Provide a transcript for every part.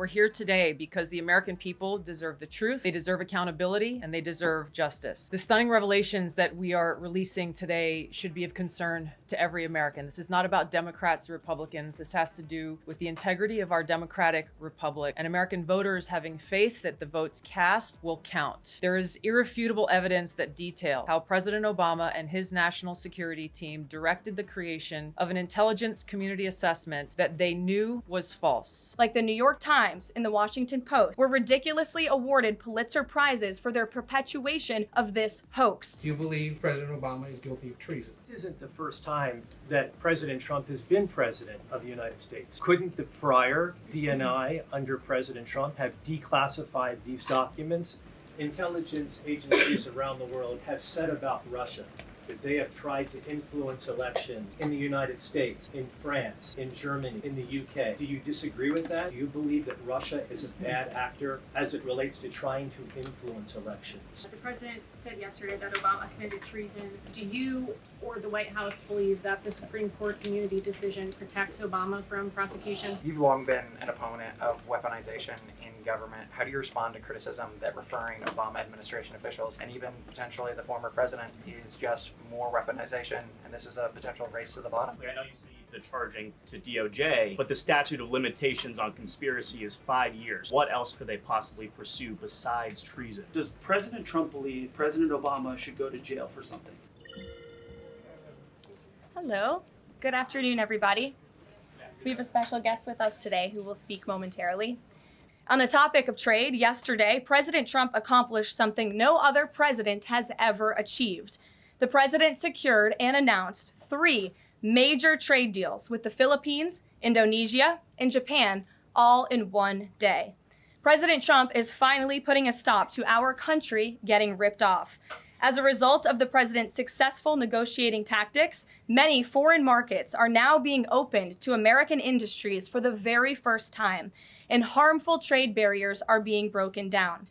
We're here today because the American people deserve the truth, they deserve accountability, and they deserve justice. The stunning revelations that we are releasing today should be of concern to every American. This is not about Democrats or Republicans. This has to do with the integrity of our democratic republic and American voters having faith that the votes cast will count. There is irrefutable evidence that detail how President Obama and his national security team directed the creation of an intelligence community assessment that they knew was false. Like the New York Times and the Washington Post were ridiculously awarded Pulitzer Prizes for their perpetuation of this hoax. Do you believe President Obama is guilty of treason? This isn't the first time that President Trump has been president of the United States. Couldn't the prior DNI under President Trump have declassified these documents? Intelligence agencies around the world have said about Russia that they have tried to influence elections in the United States, in France, in Germany, in the UK. Do you disagree with that? Do you believe that Russia is a bad actor as it relates to trying to influence elections? The president said yesterday that Obama committed treason. Do you or the White House believe that the Supreme Court's immunity decision protects Obama from prosecution? You've long been an opponent of weaponization in government. How do you respond to criticism that referring Obama administration officials and even potentially the former president is just more weaponization and this is a potential race to the bottom? I know you see the charging to DOJ, but the statute of limitations on conspiracy is 5 years. What else could they possibly pursue besides treason? Does President Trump believe President Obama should go to jail for something? Hello. Good afternoon, everybody. We have a special guest with us today who will speak momentarily. On the topic of trade, yesterday, President Trump accomplished something no other president has ever achieved. The president secured and announced 3 major trade deals with the Philippines, Indonesia, and Japan, all in one day. President Trump is finally putting a stop to our country getting ripped off. As a result of the president's successful negotiating tactics, many foreign markets are now being opened to American industries for the very first time, and harmful trade barriers are being broken down.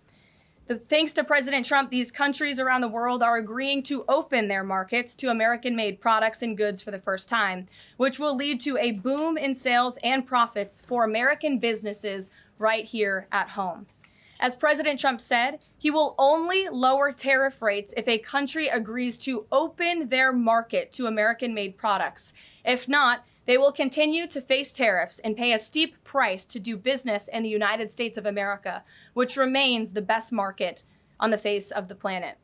Thanks to President Trump, these countries around the world are agreeing to open their markets to American-made products and goods for the first time, which will lead to a boom in sales and profits for American businesses right here at home. As President Trump said, he will only lower tariff rates if a country agrees to open their market to American-made products. If not, they will continue to face tariffs and pay a steep price to do business in the United States of America, which remains the best market on the face of the planet.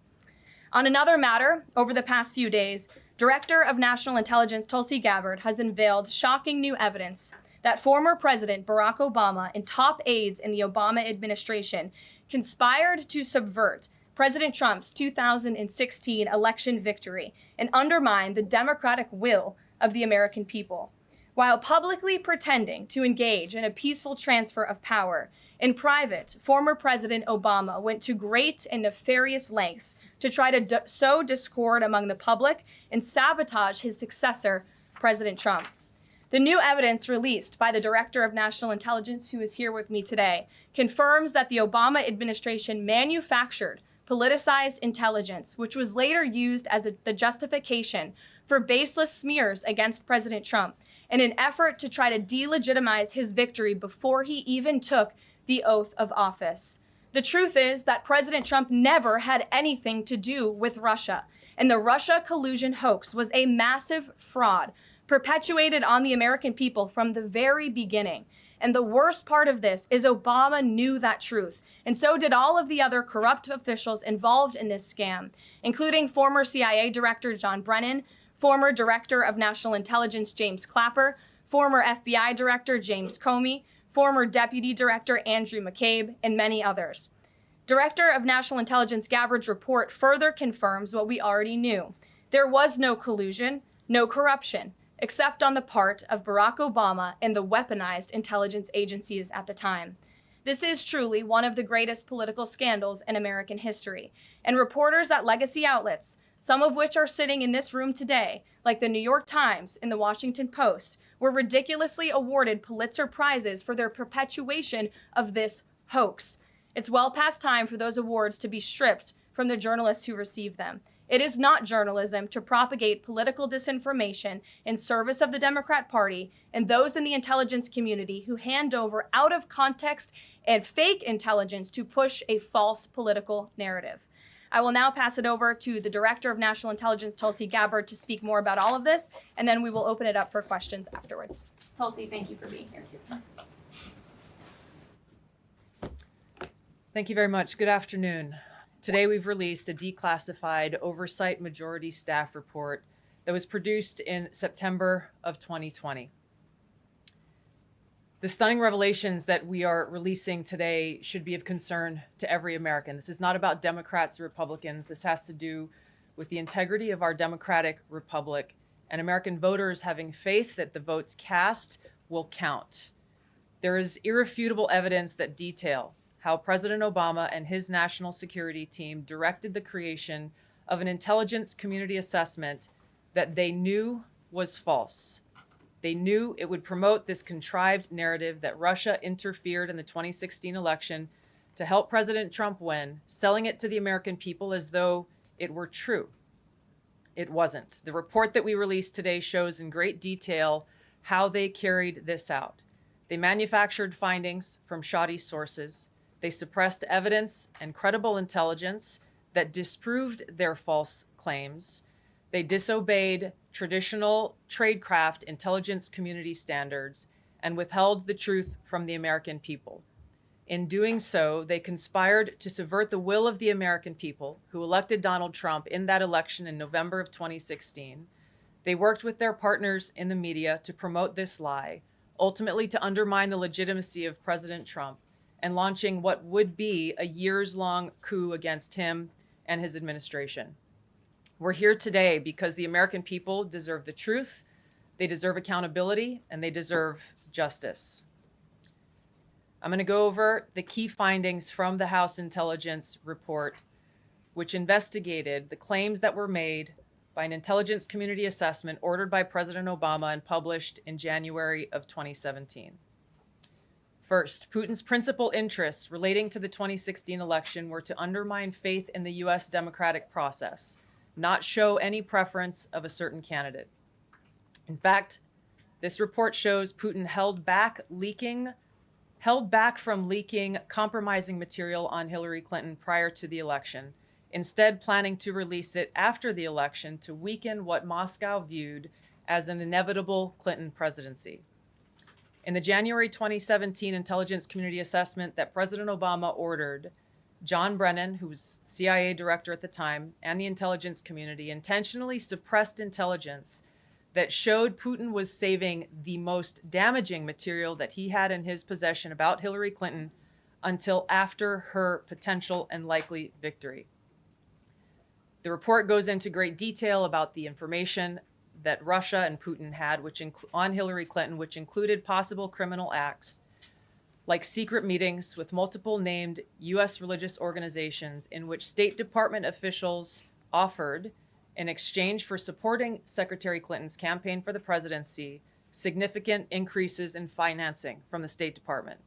On another matter, over the past few days, Director of National Intelligence Tulsi Gabbard has unveiled shocking new evidence that former President Barack Obama and top aides in the Obama administration conspired to subvert President Trump's 2016 election victory and undermine the democratic will of the American people. While publicly pretending to engage in a peaceful transfer of power, in private, former President Obama went to great and nefarious lengths to try to sow discord among the public and sabotage his successor, President Trump. The new evidence released by the Director of National Intelligence, who is here with me today, confirms that the Obama administration manufactured politicized intelligence, which was later used as the justification for baseless smears against President Trump in an effort to try to delegitimize his victory before he even took the oath of office. The truth is that President Trump never had anything to do with Russia, and the Russia collusion hoax was a massive fraud perpetuated on the American people from the very beginning. And the worst part of this is Obama knew that truth, and so did all of the other corrupt officials involved in this scam, including former CIA Director John Brennan, former Director of National Intelligence James Clapper, former FBI Director James Comey, former Deputy Director Andrew McCabe, and many others. Director of National Intelligence Gabbard's report further confirms what we already knew. There was no collusion, no corruption, except on the part of Barack Obama and the weaponized intelligence agencies at the time. This is truly one of the greatest political scandals in American history, and reporters at legacy outlets, some of which are sitting in this room today, like the New York Times and the Washington Post, were ridiculously awarded Pulitzer Prizes for their perpetuation of this hoax. It's well past time for those awards to be stripped from the journalists who received them. It is not journalism to propagate political disinformation in service of the Democrat Party and those in the intelligence community who hand over out of context and fake intelligence to push a false political narrative. I will now pass it over to the Director of National Intelligence, Tulsi Gabbard, to speak more about all of this, and then we will open it up for questions afterwards. Tulsi, thank you for being here. Thank you very much. Good afternoon. Today we've released a declassified oversight majority staff report that was produced in September of 2020. The stunning revelations that we are releasing today should be of concern to every American. This is not about Democrats or Republicans. This has to do with the integrity of our democratic republic and American voters having faith that the votes cast will count. There is irrefutable evidence that detail how President Obama and his national security team directed the creation of an intelligence community assessment that they knew was false. They knew it would promote this contrived narrative that Russia interfered in the 2016 election to help President Trump win, selling it to the American people as though it were true. It wasn't. The report that we released today shows in great detail how they carried this out. They manufactured findings from shoddy sources. They suppressed evidence and credible intelligence that disproved their false claims. They disobeyed traditional tradecraft intelligence community standards and withheld the truth from the American people. In doing so, they conspired to subvert the will of the American people who elected Donald Trump in that election in November of 2016. They worked with their partners in the media to promote this lie, ultimately to undermine the legitimacy of President Trump and launching what would be a years-long coup against him and his administration. We're here today because the American people deserve the truth, they deserve accountability, and they deserve justice. I'm going to go over the key findings from the House Intelligence Report, which investigated the claims that were made by an intelligence community assessment ordered by President Obama and published in January of 2017. First, Putin's principal interests relating to the 2016 election were to undermine faith in the U.S. democratic process, not show any preference of a certain candidate. In fact, this report shows Putin held back from leaking compromising material on Hillary Clinton prior to the election, instead planning to release it after the election to weaken what Moscow viewed as an inevitable Clinton presidency. In the January 2017 intelligence community assessment that President Obama ordered, John Brennan, who was CIA director at the time, and the intelligence community intentionally suppressed intelligence that showed Putin was saving the most damaging material that he had in his possession about Hillary Clinton until after her potential and likely victory. The report goes into great detail about the information that Russia and Putin had on Hillary Clinton, which included possible criminal acts like secret meetings with multiple named U.S. religious organizations in which State Department officials offered, in exchange for supporting Secretary Clinton's campaign for the presidency, significant increases in financing from the State Department.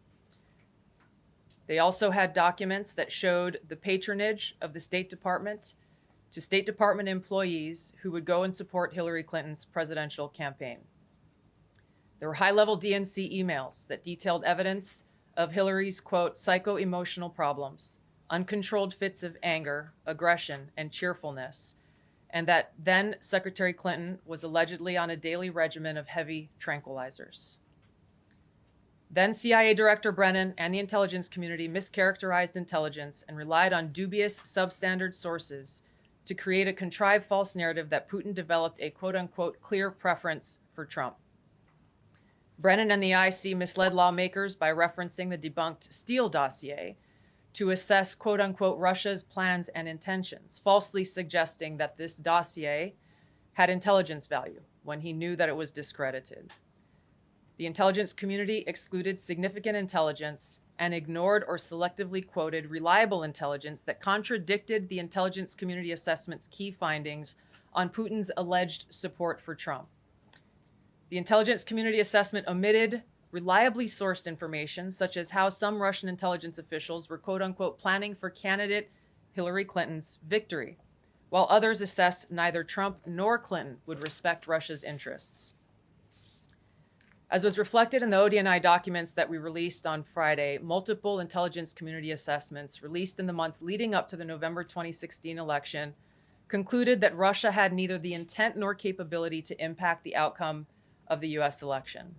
They also had documents that showed the patronage of the State Department to State Department employees who would go and support Hillary Clinton's presidential campaign. There were high-level DNC emails that detailed evidence of Hillary's, quote, psycho-emotional problems, uncontrolled fits of anger, aggression, and cheerfulness, and that then Secretary Clinton was allegedly on a daily regimen of heavy tranquilizers. Then CIA Director Brennan and the intelligence community mischaracterized intelligence and relied on dubious substandard sources to create a contrived false narrative that Putin developed a quote-unquote clear preference for Trump. Brennan and the IC misled lawmakers by referencing the debunked Steele dossier to assess quote-unquote Russia's plans and intentions, falsely suggesting that this dossier had intelligence value when he knew that it was discredited. The intelligence community excluded significant intelligence and ignored or selectively quoted reliable intelligence that contradicted the intelligence community assessment's key findings on Putin's alleged support for Trump. The intelligence community assessment omitted reliably sourced information, such as how some Russian intelligence officials were quote-unquote planning for candidate Hillary Clinton's victory, while others assessed neither Trump nor Clinton would respect Russia's interests. As was reflected in the ODNI documents that we released on Friday, multiple intelligence community assessments released in the months leading up to the November 2016 election concluded that Russia had neither the intent nor capability to impact the outcome of the US election.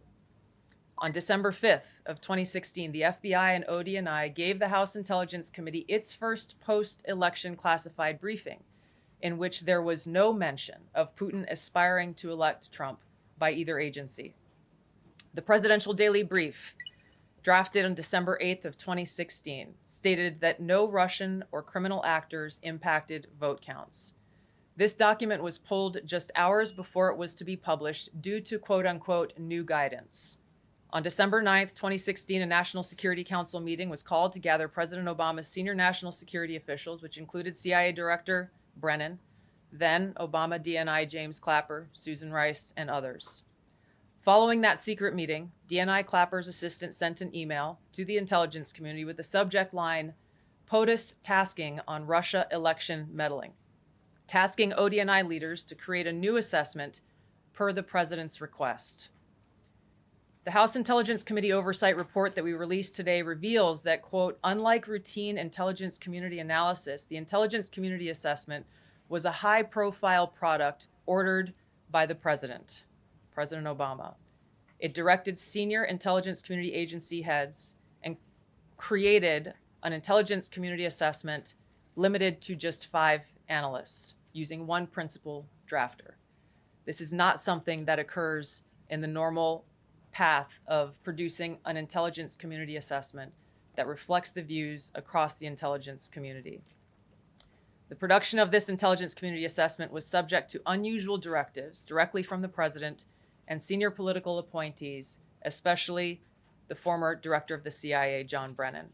On December 5th of 2016, the FBI and ODNI gave the House Intelligence Committee its first post-election classified briefing, in which there was no mention of Putin aspiring to elect Trump by either agency. The Presidential Daily Brief, drafted on December 8th of 2016, stated that no Russian or criminal actors impacted vote counts. This document was pulled just hours before it was to be published due to quote-unquote new guidance. On December 9th, 2016, a National Security Council meeting was called to gather President Obama's senior national security officials, which included CIA Director Brennan, then Obama DNI James Clapper, Susan Rice, and others. Following that secret meeting, DNI Clapper's assistant sent an email to the intelligence community with the subject line, POTUS tasking on Russia election meddling, tasking ODNI leaders to create a new assessment per the president's request. The House Intelligence Committee Oversight Report that we released today reveals that, quote, unlike routine intelligence community analysis, the intelligence community assessment was a high-profile product ordered by the president, President Obama. It directed senior intelligence community agency heads and created an intelligence community assessment limited to just 5 analysts using one principal drafter. This is not something that occurs in the normal path of producing an intelligence community assessment that reflects the views across the intelligence community. The production of this intelligence community assessment was subject to unusual directives directly from the president and senior political appointees, especially the former director of the CIA, John Brennan.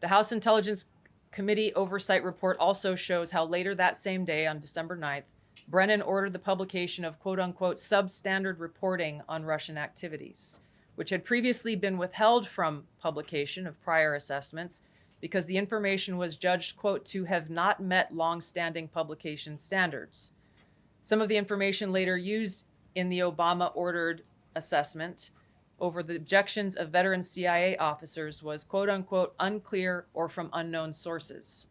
The House Intelligence Committee Oversight Report also shows how later that same day, on December 9th, Brennan ordered the publication of quote-unquote substandard reporting on Russian activities, which had previously been withheld from publication of prior assessments because the information was judged, quote, to have not met long-standing publication standards. Some of the information later used in the Obama-ordered assessment over the objections of veteran CIA officers was, quote-unquote, unclear or from unknown sources.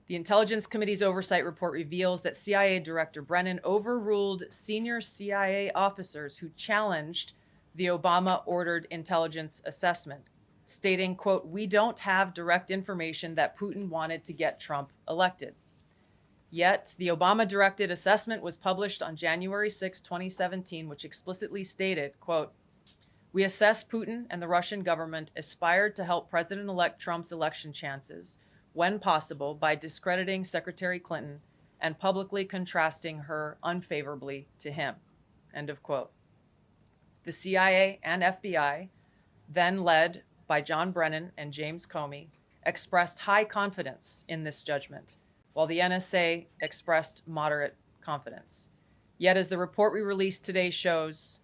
The Intelligence Committee's oversight report reveals that CIA Director Brennan overruled senior CIA officers who challenged the Obama-ordered intelligence assessment, stating, quote, we don't have direct information that Putin wanted to get Trump elected. Yet, the Obama-directed assessment was published on January 6, 2017, which explicitly stated, quote, we assess Putin and the Russian government aspired to help President-elect Trump's election chances when possible by discrediting Secretary Clinton and publicly contrasting her unfavorably to him, end of quote. The CIA and FBI, then led by John Brennan and James Comey, expressed high confidence in this judgment, while the NSA expressed moderate confidence. Yet, as the report we released today shows,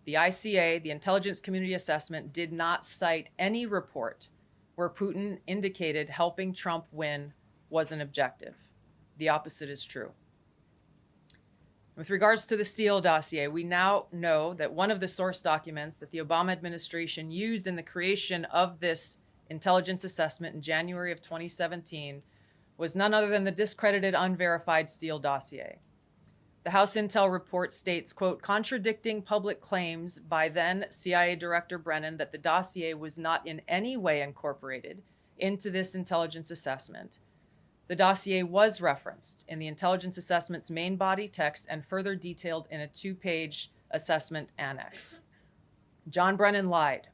the ICA, the Intelligence Community Assessment, did not cite any report where Putin indicated helping Trump win was an objective. The opposite is true. With regards to the Steele dossier, we now know that one of the source documents that the Obama administration used in the creation of this intelligence assessment in January of 2017 was none other than the discredited, unverified Steele dossier. The House Intel report states, quote, contradicting public claims by then CIA Director Brennan that the dossier was not in any way incorporated into this intelligence assessment. The dossier was referenced in the intelligence assessment's main body text and further detailed in a 2-page assessment annex. John Brennan lied,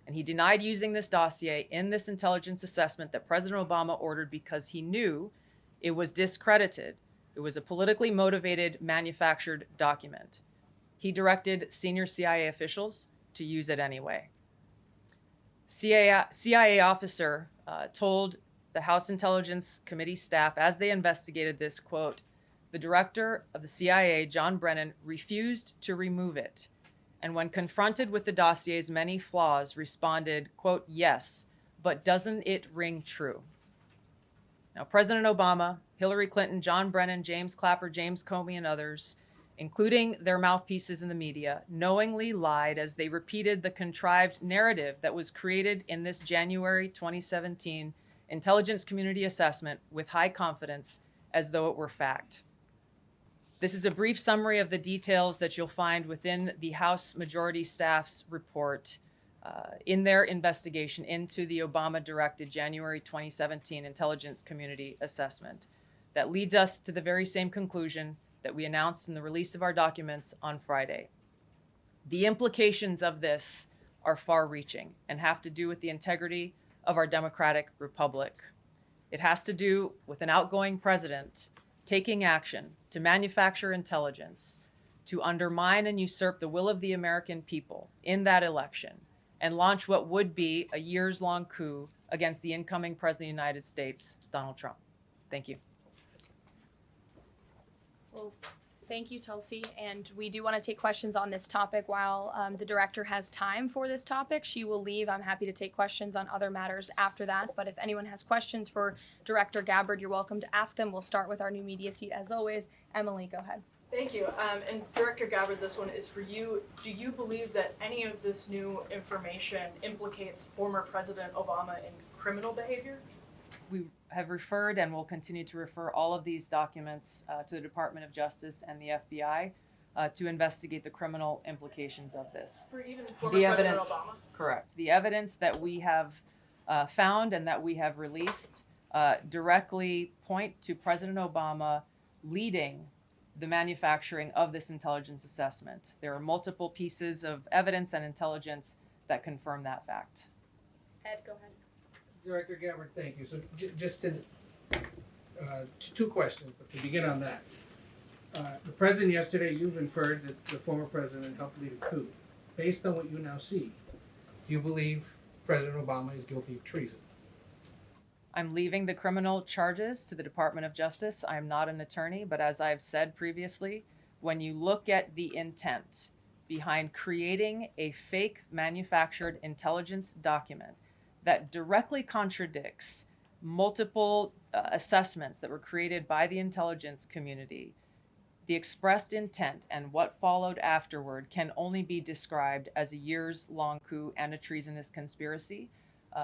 and he denied using this dossier in this intelligence assessment that President Obama ordered because he knew it was discredited. It was a politically motivated, manufactured document. He directed senior CIA officials to use it anyway. CIA officer told the House Intelligence Committee staff as they investigated this, quote, the director of the CIA, John Brennan, refused to remove it, and when confronted with the dossier's many flaws, responded, quote, yes, but doesn't it ring true? Now, President Obama, Hillary Clinton, John Brennan, James Clapper, James Comey, and others, including their mouthpieces in the media, knowingly lied as they repeated the contrived narrative that was created in this January 2017 intelligence community assessment with high confidence as though it were fact. This is a brief summary of the details that you'll find within the House Majority Staff's report in their investigation into the Obama-directed January 2017 intelligence community assessment that leads us to the very same conclusion that we announced in the release of our documents on Friday. The implications of this are far-reaching and have to do with the integrity of our democratic republic. It has to do with an outgoing president taking action to manufacture intelligence to undermine and usurp the will of the American people in that election and launch what would be a years-long coup against the incoming President of the United States, Donald Trump. Thank you. Well, thank you, Tulsi. And we do want to take questions on this topic while the director has time for this topic. She will leave. I'm happy to take questions on other matters after that. But if anyone has questions for Director Gabbard, you're welcome to ask them. We'll start with our new media seat as always. Emily, go ahead. Thank you. And Director Gabbard, this one is for you. Do you believe that any of this new information implicates former President Obama in criminal behavior? We have referred and will continue to refer all of these documents to the Department of Justice and the FBI to investigate the criminal implications of this. For even former The President evidence, Obama? correct. The evidence that we have found and that we have released directly point to President Obama leading the manufacturing of this intelligence assessment. There are multiple pieces of evidence and intelligence that confirm that fact. Ed, go ahead. Director Gabbard, thank you. So just to, two questions, but to begin on that. The president yesterday, you've inferred that the former president helped lead a coup. Based on what you now see, do you believe President Obama is guilty of treason? I'm leaving the criminal charges to the Department of Justice. I am not an attorney, but as I've said previously, when you look at the intent behind creating a fake manufactured intelligence document that directly contradicts multiple assessments that were created by the intelligence community, the expressed intent and what followed afterward can only be described as a years-long coup and a treasonous conspiracy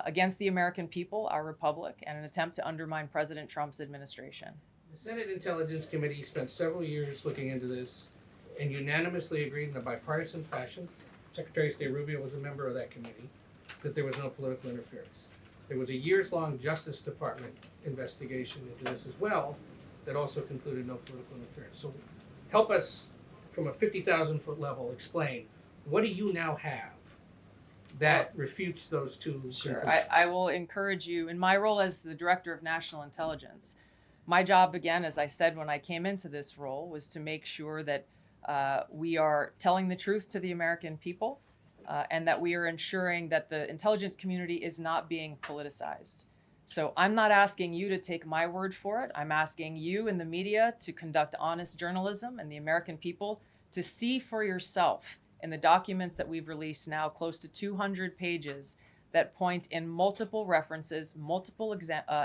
against the American people, our republic, and an attempt to undermine President Trump's administration. The Senate Intelligence Committee spent several years looking into this and unanimously agreed in a bipartisan fashion, Secretary of State Rubio was a member of that committee, that there was no political interference. There was a years-long Justice Department investigation into this as well that also concluded no political interference. So help us from a 50,000-foot level explain, what do you now have that refutes those two Sure. conclusions? I will encourage you, in my role as the Director of National Intelligence, my job, again, as I said when I came into this role, was to make sure that we are telling the truth to the American people and that we are ensuring that the intelligence community is not being politicized. So I'm not asking you to take my word for it. I'm asking you in the media to conduct honest journalism and the American people to see for yourself in the documents that we've released now, close to 200 pages, that point in multiple references, multiple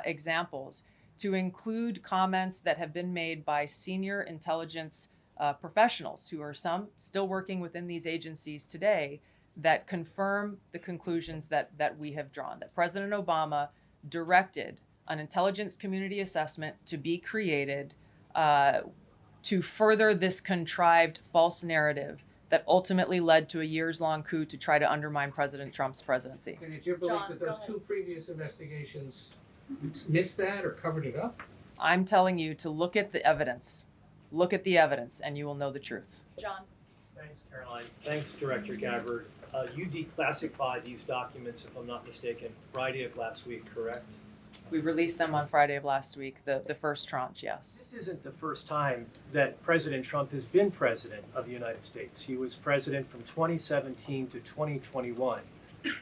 examples, to include comments that have been made by senior intelligence professionals who are some still working within these agencies today that confirm the conclusions that we have drawn, that President Obama directed an intelligence community assessment to be created to further this contrived false narrative that ultimately led to a years-long coup to try to undermine President Trump's presidency. And it's your belief John, that go those ahead. two previous investigations missed that or covered it up? I'm telling you to look at the evidence. Look at the evidence and you will know the truth. John. Thanks, Caroline. Thanks, Director Gabbard. You declassified these documents, if I'm not mistaken, Friday of last week, correct? We released them on Friday of last week, the first tranche, yes. This isn't the first time that President Trump has been president of the United States. He was president from 2017 to 2021.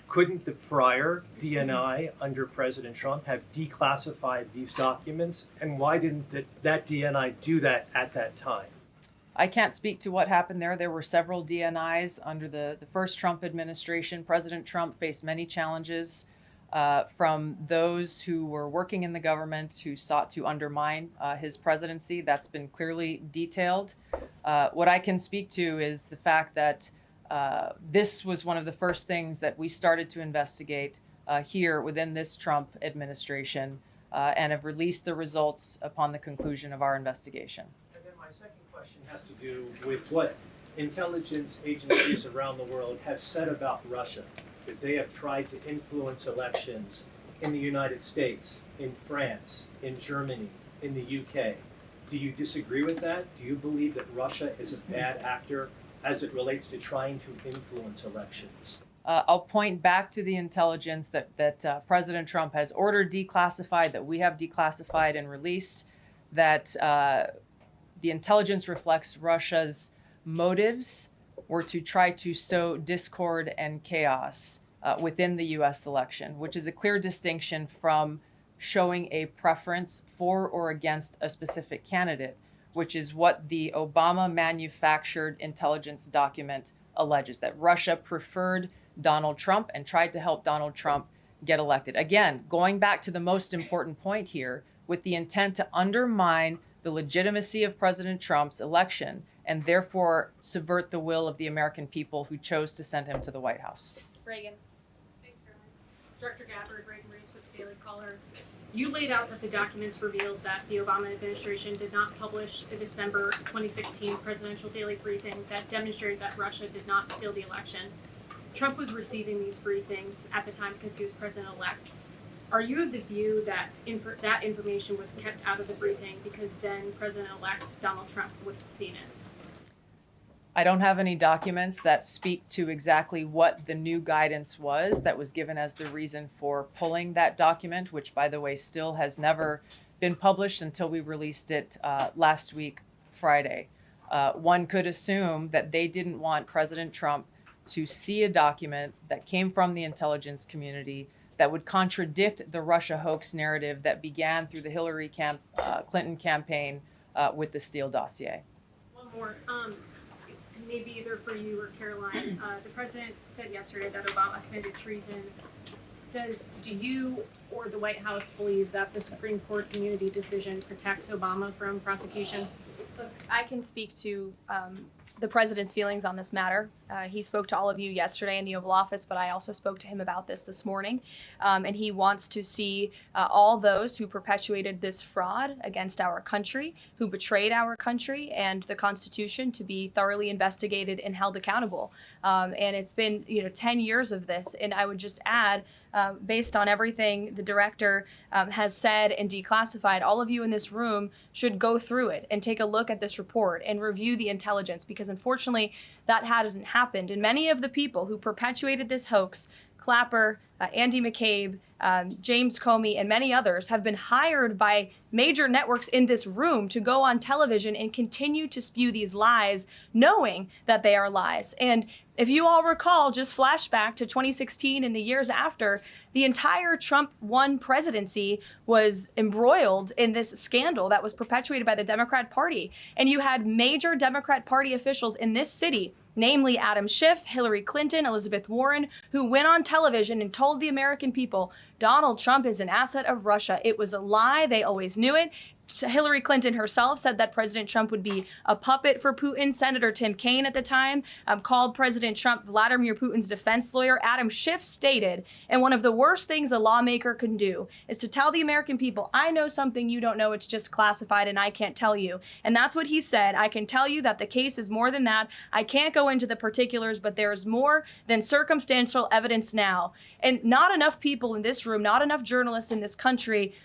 Couldn't the prior DNI under President Trump have declassified these documents? And why didn't that DNI do that at that time? I can't speak to what happened there. There were several DNIs under the first Trump administration. President Trump faced many challenges from those who were working in the government who sought to undermine his presidency. That's been clearly detailed. What I can speak to is the fact that this was one of the first things that we started to investigate here within this Trump administration and have released the results upon the conclusion of our investigation. And then my second question has to do with what intelligence agencies around the world have said about Russia, that they have tried to influence elections in the United States, in France, in Germany, in the UK. Do you disagree with that? Do you believe that Russia is a bad actor as it relates to trying to influence elections? I'll point back to the intelligence that President Trump has ordered declassified, that we have declassified and released, that the intelligence reflects Russia's motives were to try to sow discord and chaos within the U.S. election, which is a clear distinction from showing a preference for or against a specific candidate, which is what the Obama manufactured intelligence document alleges, that Russia preferred Donald Trump and tried to help Donald Trump get elected. Again, going back to the most important point here, with the intent to undermine the legitimacy of President Trump's election and therefore subvert the will of the American people who chose to send him to the White House. Reagan. Thanks, Caroline. Director Gabbard, Reagan Reese with the Daily Caller. You laid out that the documents revealed that the Obama administration did not publish a December 2016 presidential daily briefing that demonstrated that Russia did not steal the election. Trump was receiving these briefings at the time because he was president-elect. Are you of the view that that information was kept out of the briefing because then President-elect Donald Trump would have seen it? I don't have any documents that speak to exactly what the new guidance was that was given as the reason for pulling that document, which, by the way, still has never been published until we released it last week, Friday. One could assume that they didn't want President Trump to see a document that came from the intelligence community that would contradict the Russia hoax narrative that began through the Hillary Clinton campaign with the Steele dossier. One more, maybe either for you or Caroline. The president said yesterday that Obama committed treason. Do you or the White House believe that the Supreme Court's immunity decision protects Obama from prosecution? Look, I can speak to the president's feelings on this matter. He spoke to all of you yesterday in the Oval Office, but I also spoke to him about this morning. And he wants to see all those who perpetuated this fraud against our country, who betrayed our country and the Constitution, to be thoroughly investigated and held accountable. And it's been 10 years of this. And I would just add, based on everything the director has said and declassified, all of you in this room should go through it and take a look at this report and review the intelligence, because unfortunately that hasn't happened. And many of the people who perpetuated this hoax, Clapper, Andy McCabe, James Comey, and many others, have been hired by major networks in this room to go on television and continue to spew these lies, knowing that they are lies. And if you all recall, just flashback to 2016 and the years after, the entire Trump 1 presidency was embroiled in this scandal that was perpetuated by the Democrat Party. And you had major Democrat Party officials in this city, namely Adam Schiff, Hillary Clinton, Elizabeth Warren, who went on television and told the American people, Donald Trump is an asset of Russia. It was a lie. They always knew it. Hillary Clinton herself said that President Trump would be a puppet for Putin. Senator Tim Kaine at the time called President Trump Vladimir Putin's defense lawyer. Adam Schiff stated, and one of the worst things a lawmaker can do is to tell the American people, I know something you don't know, it's just classified and I can't tell you. And that's what he said. I can tell you that the case is more than that. I can't go into the particulars, but there is more than circumstantial evidence now. And not enough people in this room, not enough journalists in this country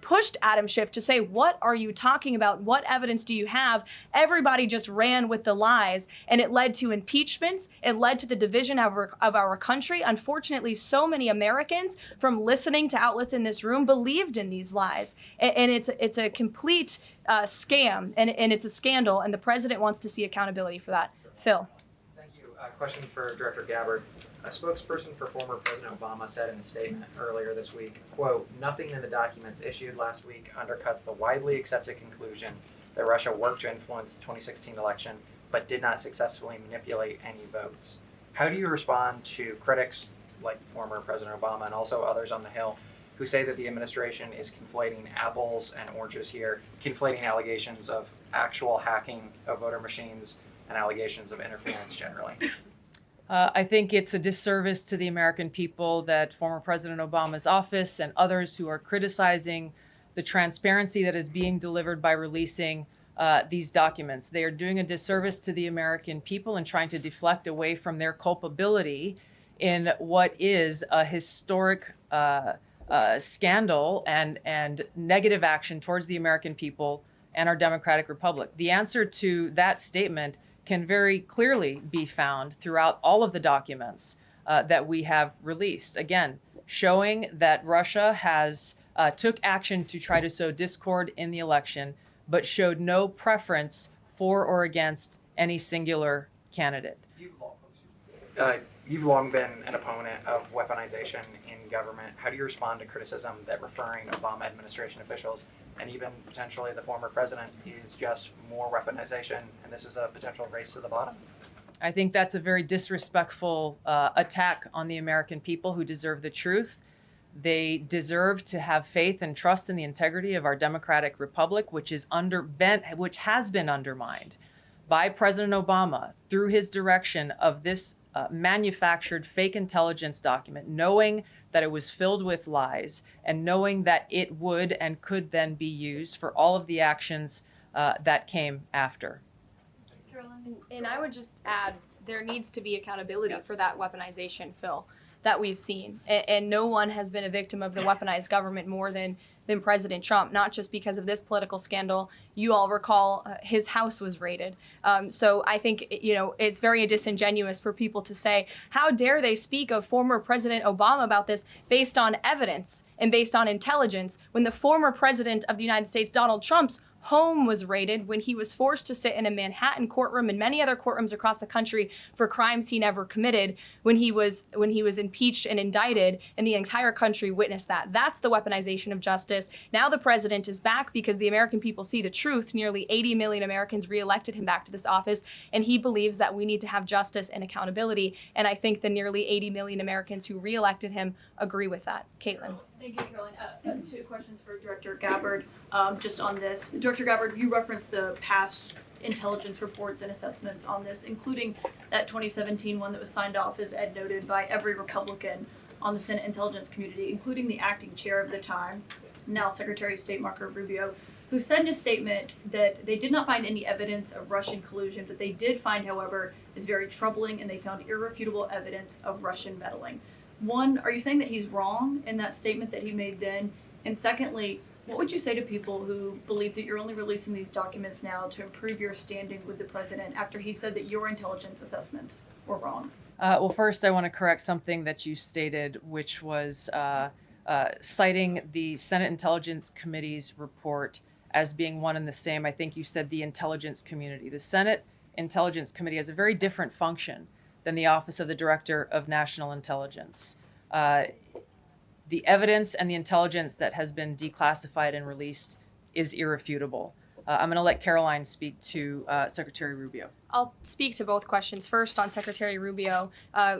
pushed Adam Schiff to say, what are you talking about? What evidence do you have? Everybody just ran with the lies, and it led to impeachments. It led to the division of our country. Unfortunately, so many Americans, from listening to outlets in this room, believed in these lies. And it's a complete scam, and it's a scandal, and the president wants to see accountability for that. Phil. Thank you. Question for Director Gabbard. A spokesperson for former President Obama said in a statement earlier this week, quote, nothing in the documents issued last week undercuts the widely accepted conclusion that Russia worked to influence the 2016 election, but did not successfully manipulate any votes. How do you respond to critics like former President Obama and also others on the Hill, who say that the administration is conflating apples and oranges here, conflating allegations of actual hacking of voter machines and allegations of interference generally. I think it's a disservice to the American people that former President Obama's office and others who are criticizing the transparency that is being delivered by releasing these documents. They are doing a disservice to the American people and trying to deflect away from their culpability in what is a historic scandal and negative action towards the American people and our democratic republic. The answer to that statement can very clearly be found throughout all of the documents that we have released. Again, showing that Russia has took action to try to sow discord in the election, but showed no preference for or against any singular candidate. You've long been an opponent of weaponization in government. How do you respond to criticism that referring Obama administration officials and even potentially the former president is just more weaponization and this is a potential race to the bottom? I think that's a very disrespectful attack on the American people who deserve the truth. They deserve to have faith and trust in the integrity of our democratic republic, which has been undermined by President Obama through his direction of this manufactured fake intelligence document, knowing that it was filled with lies and knowing that it would and could then be used for all of the actions that came after. Caroline, and I would just add, there needs to be accountability Yes. for that weaponization, Phil, that we've seen. And no one has been a victim of the weaponized government more than President Trump, not just because of this political scandal. You all recall his house was raided. So I think, it's very disingenuous for people to say, how dare they speak of former President Obama about this based on evidence and based on intelligence when the former president of the United States, Donald Trump's home was raided when he was forced to sit in a Manhattan courtroom and many other courtrooms across the country for crimes he never committed, when he was impeached and indicted, and the entire country witnessed that. That's the weaponization of justice. Now the president is back because the American people see the truth. Nearly 80 million Americans reelected him back to this office, and he believes that we need to have justice and accountability. And I think the nearly 80 million Americans who reelected him agree with that. Caitlin. Thank you, Caroline. Two questions for Director Gabbard, just on this. Director Gabbard, you referenced the past intelligence reports and assessments on this, including that 2017 one that was signed off, as Ed noted, by every Republican on the Senate Intelligence Community, including the acting chair of the time, now Secretary of State Marco Rubio, who said in a statement that they did not find any evidence of Russian collusion, but they did find, however, is very troubling, and they found irrefutable evidence of Russian meddling. One, are you saying that he's wrong in that statement that he made then? And secondly, what would you say to people who believe that you're only releasing these documents now to improve your standing with the president after he said that your intelligence assessments were wrong? Well, first, I want to correct something that you stated, which was citing the Senate Intelligence Committee's report as being one and the same. I think you said the intelligence community. The Senate Intelligence Committee has a very different function than the Office of the Director of National Intelligence. The evidence and the intelligence that has been declassified and released is irrefutable. I'm going to let Caroline speak to Secretary Rubio. I'll speak to both questions. First, on Secretary Rubio,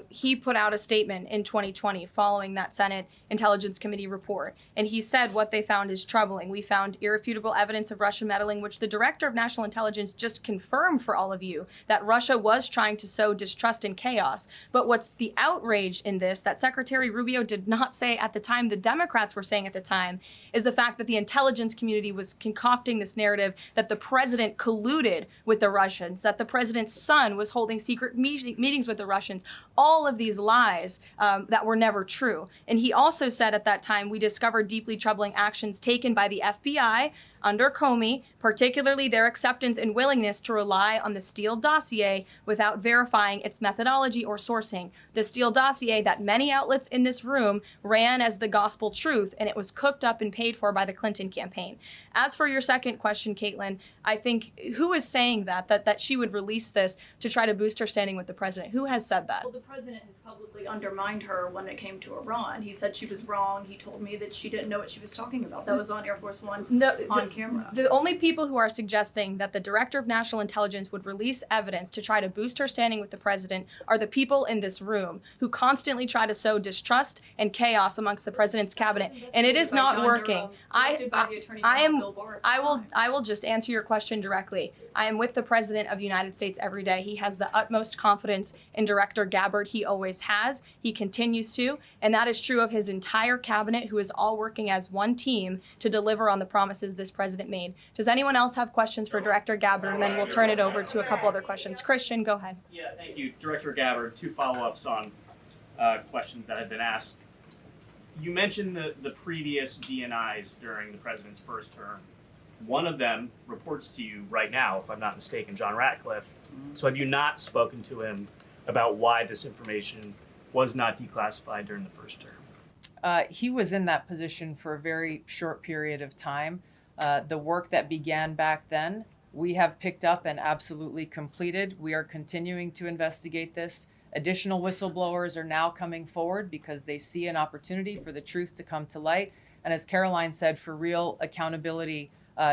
he put out a statement in 2020 following that Senate Intelligence Committee report, and he said what they found is troubling. We found irrefutable evidence of Russian meddling, which the Director of National Intelligence just confirmed for all of you, that Russia was trying to sow distrust and chaos. But what's the outrage in this that Secretary Rubio did not say at the time, the Democrats were saying at the time, is the fact that the intelligence community was concocting this narrative that the president colluded with the Russians, that the president's son was holding secret meetings with the Russians, all of these lies that were never true. And he also said at that time, we discovered deeply troubling actions taken by the FBI under Comey, particularly their acceptance and willingness to rely on the Steele dossier without verifying its methodology or sourcing. The Steele dossier that many outlets in this room ran as the gospel truth, and it was cooked up and paid for by the Clinton campaign. As for your second question, Caitlin, I think who is saying that she would release this to try to boost her standing with the president? Who has said that? Well, the president has publicly undermined her when it came to Iran. He said she was wrong. He told me that she didn't know what she was talking about. That was on Air Force One on camera. The only people who are suggesting that the Director of National Intelligence would release evidence to try to boost her standing with the president are the people in this room who constantly try to sow distrust and chaos amongst the president's cabinet, and it is not working. I will just answer your question directly. I am with the President of the United States every day. He has the utmost confidence in Director Gabbard. He always has. He continues to, and that is true of his entire cabinet, who is all working as one team to deliver on the promises this president made. Does anyone else have questions for Director Gabbard? And then we'll turn it over to a couple other questions. Christian, go ahead. Yeah, thank you. Director Gabbard, 2 follow-ups on questions that have been asked. You mentioned the previous DNIs during the president's first term. One of them reports to you right now, if I'm not mistaken, John Ratcliffe. So have you not spoken to him about why this information was not declassified during the first term? He was in that position for a very short period of time. The work that began back then, we have picked up and absolutely completed. We are continuing to investigate this. Additional whistleblowers are now coming forward because they see an opportunity for the truth to come to light. And as Caroline said, for real accountability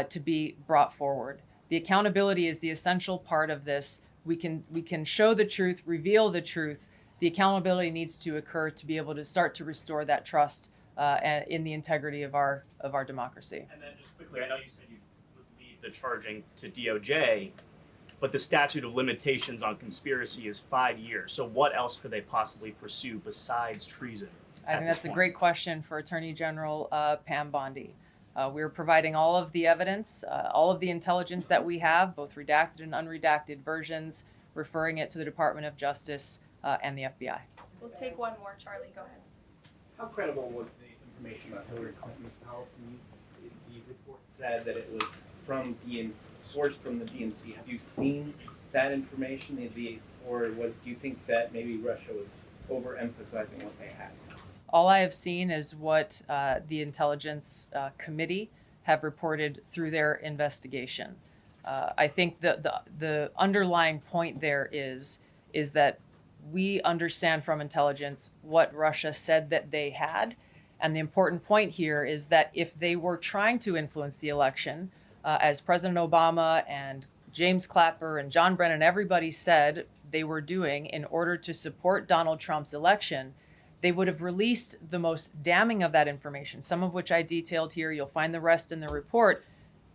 to be brought forward. The accountability is the essential part of this. We can show the truth, reveal the truth. The accountability needs to occur to be able to start to restore that trust in the integrity of our democracy. And then just quickly, I know you said you would leave the charging to DOJ, but the statute of limitations on conspiracy is 5 years. So what else could they possibly pursue besides treason? I think that's a great question for Attorney General Pam Bondi. We're providing all of the evidence, all of the intelligence that we have, both redacted and unredacted versions, referring it to the Department of Justice and the FBI. We'll take one more. Charlie, go ahead. How credible was the information about Hillary Clinton's health? The report said that it was from sourced from the DNC. Have you seen that information, or do you think that maybe Russia was overemphasizing what they had? All I have seen is what the Intelligence Committee have reported through their investigation. I think the underlying point there is that we understand from intelligence what Russia said that they had. And the important point here is that if they were trying to influence the election, as President Obama and James Clapper and John Brennan, everybody said they were doing in order to support Donald Trump's election, they would have released the most damning of that information, some of which I detailed here. You'll find the rest in the report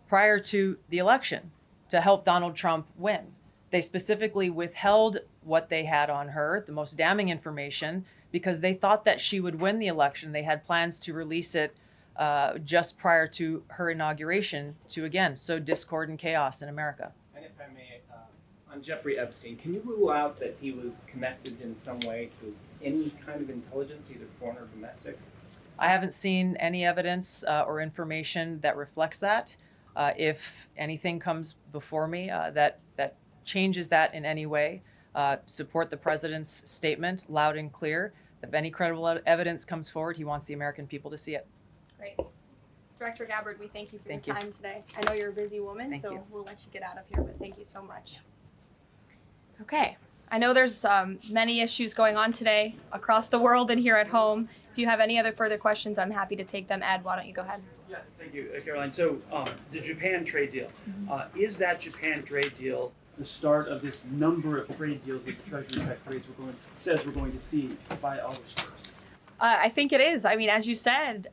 prior to the election to help Donald Trump win. They specifically withheld what they had on her, the most damning information, because they thought that she would win the election. They had plans to release it just prior to her inauguration to, again, sow discord and chaos in America. And if I may, on Jeffrey Epstein, can you rule out that he was connected in some way to any kind of intelligence, either foreign or domestic? I haven't seen any evidence or information that reflects that. If anything comes before me that changes that in any way, support the president's statement loud and clear. If any credible evidence comes forward, he wants the American people to see it. Great. Director Gabbard, we thank you for Thank your you. time today. I know you're a busy woman, Thank so you. we'll let you get out of here, but thank you so much. Okay. I know there's many issues going on today across the world and here at home. If you have any other further questions, I'm happy to take them. Ed, why don't you go ahead? Yeah, thank you, Caroline. So the Japan trade deal, is that Japan trade deal the start of this number of trade deals that the Treasury Secretary says we're going to see by August 1st? I think it is. I mean, as you said,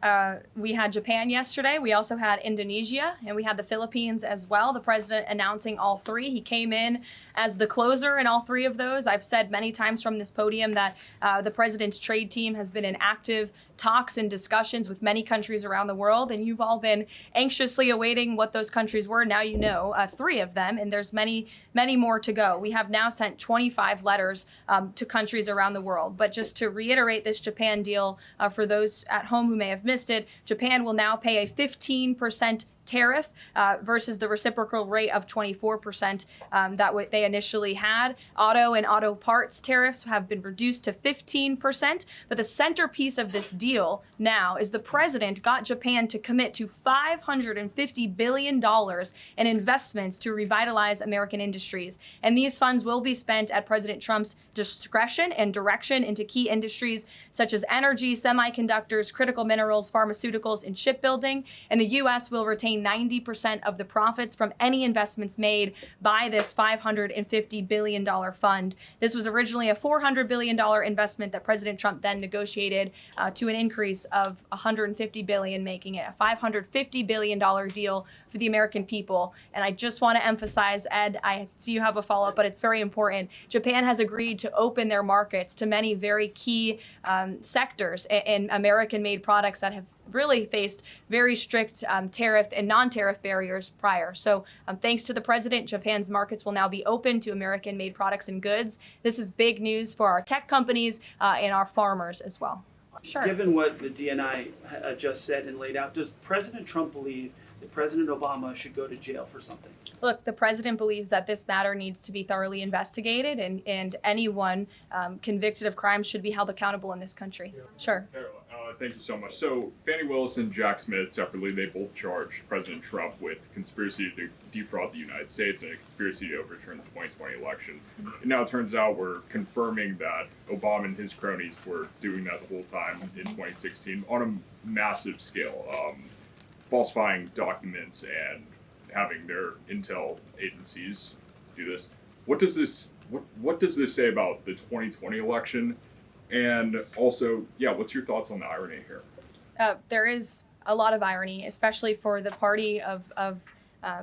we had Japan yesterday. We also had Indonesia, and we had the Philippines as well. The president announcing all three. He came in as the closer in all three of those. I've said many times from this podium that the president's trade team has been in active talks and discussions with many countries around the world, and you've all been anxiously awaiting what those countries were. Now you know three of them, and there's many, many more to go. We have now sent 25 letters to countries around the world. But just to reiterate this Japan deal, for those at home who may have missed it, Japan will now pay a 15% tariff versus the reciprocal rate of 24% that they initially had. Auto and auto parts tariffs have been reduced to 15%, but the centerpiece of this deal now is the president got Japan to commit to $550 billion in investments to revitalize American industries. And these funds will be spent at President Trump's discretion and direction into key industries such as energy, semiconductors, critical minerals, pharmaceuticals, and shipbuilding. And the U.S. will retain returning 90% of the profits from any investments made by this $550 billion fund. This was originally a $400 billion investment that President Trump then negotiated to an increase of $150 billion, making it a $550 billion deal for the American people. And I just want to emphasize, Ed, I see you have a follow-up, but it's very important. Japan has agreed to open their markets to many very key sectors in American-made products that have really faced very strict tariff and non-tariff barriers prior. So thanks to the president, Japan's markets will now be open to American-made products and goods. This is big news for our tech companies and our farmers as well. Sure. Given what the DNI just said and laid out, does President Trump believe that President Obama should go to jail for something? Look, the president believes that this matter needs to be thoroughly investigated, and anyone convicted of crime should be held accountable in this country. Sure. Thank you so much. So Fannie Willis and Jack Smith separately, they both charged President Trump with conspiracy to defraud the United States and a conspiracy to overturn the 2020 election. And now it turns out we're confirming that Obama and his cronies were doing that the whole time in 2016 on a massive scale, falsifying documents and having their intel agencies do this. What does this say about the 2020 election? And also, yeah, what's your thoughts on the irony here? There is a lot of irony, especially for the party of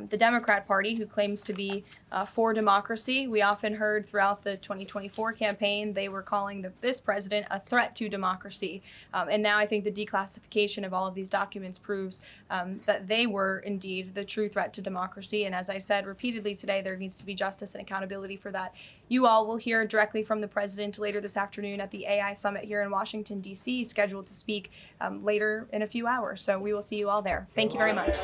the Democrat Party, who claims to be for democracy. We often heard throughout the 2024 campaign, they were calling this president a threat to democracy. And now I think the declassification of all of these documents proves that they were indeed the true threat to democracy. And as I said repeatedly today, there needs to be justice and accountability for that. You all will hear directly from the president later this afternoon at the AI Summit here in Washington, D.C., scheduled to speak later in a few hours. So we will see you all there. Thank you very much.